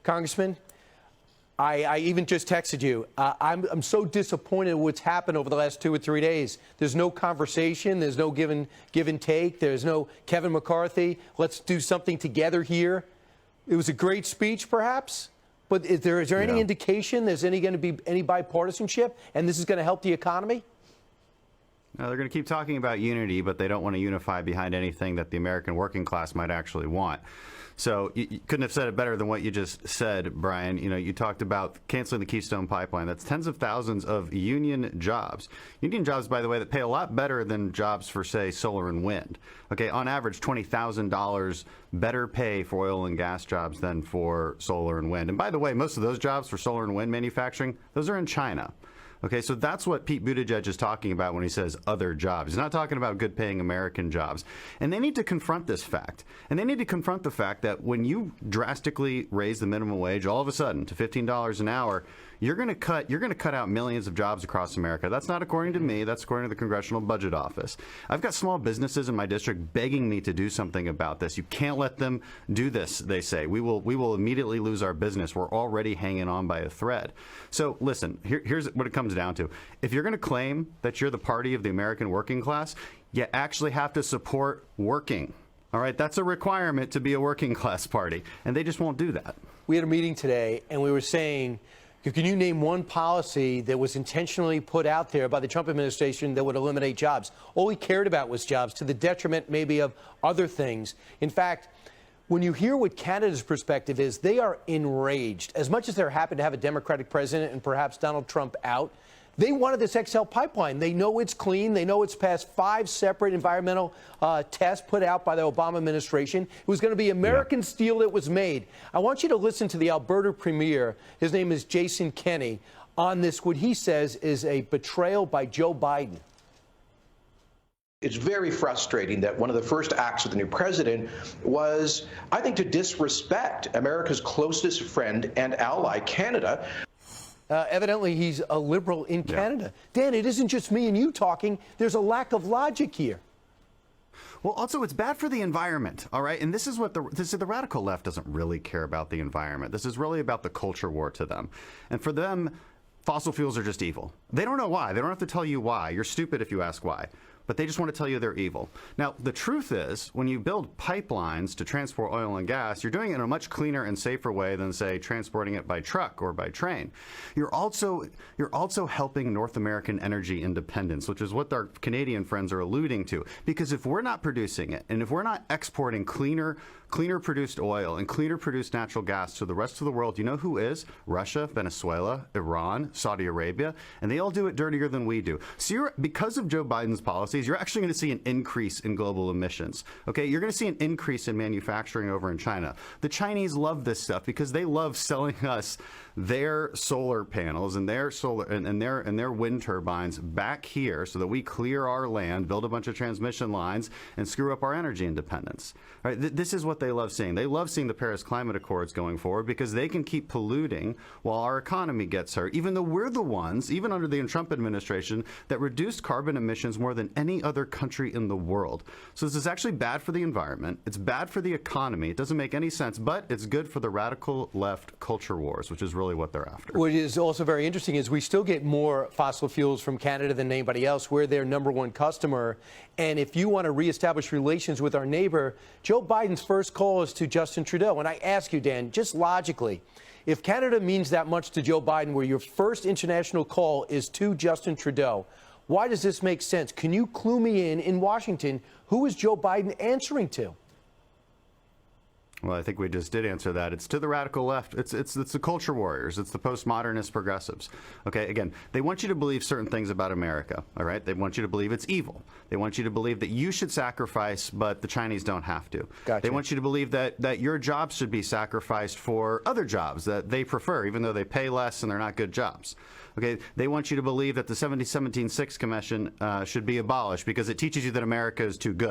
Congressman, I even just texted you. I'm so disappointed with what's happened over the last 2 or 3 days. There's no conversation. There's no give and take. There's no Kevin McCarthy. Let's do something together here. It was a great speech, perhaps, but is there any indication there's going to be any bipartisanship, and this is going to help the economy? No, they're going to keep talking about unity, but they don't want to unify behind anything that the American working class might actually want. So you couldn't have said it better than what you just said, Brian. You know, you talked about canceling the Keystone Pipeline. That's tens of thousands of union jobs. Union jobs, by the way, that pay a lot better than jobs for, say, solar and wind. Okay, on average, $20,000 better pay for oil and gas jobs than for solar and wind. And by the way, most of those jobs for solar and wind manufacturing, those are in China. Okay, so that's what Pete Buttigieg is talking about when he says other jobs. He's not talking about good-paying American jobs. And they need to confront this fact. And they need to confront the fact that when you drastically raise the minimum wage all of a sudden to $15 an hour, you're going to cut out millions of jobs across America. That's not according to me. That's according to the Congressional Budget Office. I've got small businesses in my district begging me to do something about this. You can't let them do this, they say. We will immediately lose our business. We're already hanging on by a thread. So listen, here's what it comes down to. If you're going to claim that you're the party of the American working class, you actually have to support working. All right, that's a requirement to be a working class party, and they just won't do that. We had a meeting today, and we were saying, can you name one policy that was intentionally put out there by the Trump administration that would eliminate jobs? All we cared about was jobs, to the detriment maybe of other things. In fact, when you hear what Canada's perspective is, they are enraged. As much as they're happy to have a Democratic president and perhaps Donald Trump out, they wanted this XL pipeline. They know it's clean. They know it's passed 5 separate environmental tests put out by the Obama administration. It was going to be American steel that was made. I want you to listen to the Alberta Premier. His name is Jason Kenney. On this, what he says is a betrayal by Joe Biden. It's very frustrating that one of the first acts of the new president was, I think, to disrespect America's closest friend and ally, Canada. Evidently, he's a liberal in Canada. Dan, it isn't just me and you talking. There's a lack of logic here. Well, also, it's bad for the environment, all right? And this is what the radical left doesn't really care about the environment. This is really about the culture war to them. And for them, fossil fuels are just evil. They don't know why. They don't have to tell you why. You're stupid if you ask why. But they just want to tell you they're evil. Now, the truth is, when you build pipelines to transport oil and gas, you're doing it in a much cleaner and safer way than, say, transporting it by truck or by train. You're also helping North American energy independence, which is what our Canadian friends are alluding to. Because if we're not producing it, and if we're not exporting cleaner produced oil and cleaner produced natural gas to the rest of the world, you know who is? Russia, Venezuela, Iran, Saudi Arabia, and they all do it dirtier than we do. So because of Joe Biden's policies, you're actually going to see an increase in global emissions. Okay, you're going to see an increase in manufacturing over in China. The Chinese love this stuff because they love selling us their solar panels and their solar and their wind turbines back here so that we clear our land, build a bunch of transmission lines, and screw up our energy independence. All right, this is what they love seeing. They love seeing the Paris Climate Accords going forward because they can keep polluting while our economy gets hurt, even though we're the ones, even under the Trump administration, that reduced carbon emissions more than any other country in the world. So this is actually bad for the environment. It's bad for the economy. It doesn't make any sense, but it's good for the radical left culture wars, which is really what they're after. What is also very interesting is we still get more fossil fuels from Canada than anybody else. We're their #1 customer. And if you want to reestablish relations with our neighbor, Joe Biden's first call is to Justin Trudeau. And I ask you, Dan, just logically, if Canada means that much to Joe Biden, where your first international call is to Justin Trudeau, why does this make sense? Can you clue me in Washington, who is Joe Biden answering to? Well, I think we just did answer that. It's to the radical left. It's the culture warriors. It's the postmodernist progressives. Okay, again, they want you to believe certain things about America, all right? They want you to believe it's evil. They want you to believe that you should sacrifice, but the Chinese don't have to. Gotcha. They want you to believe that your jobs should be sacrificed for other jobs that they prefer, even though they pay less and they're not good jobs. Okay, they want you to believe that the 1776 Commission should be abolished because it teaches you that America is too good.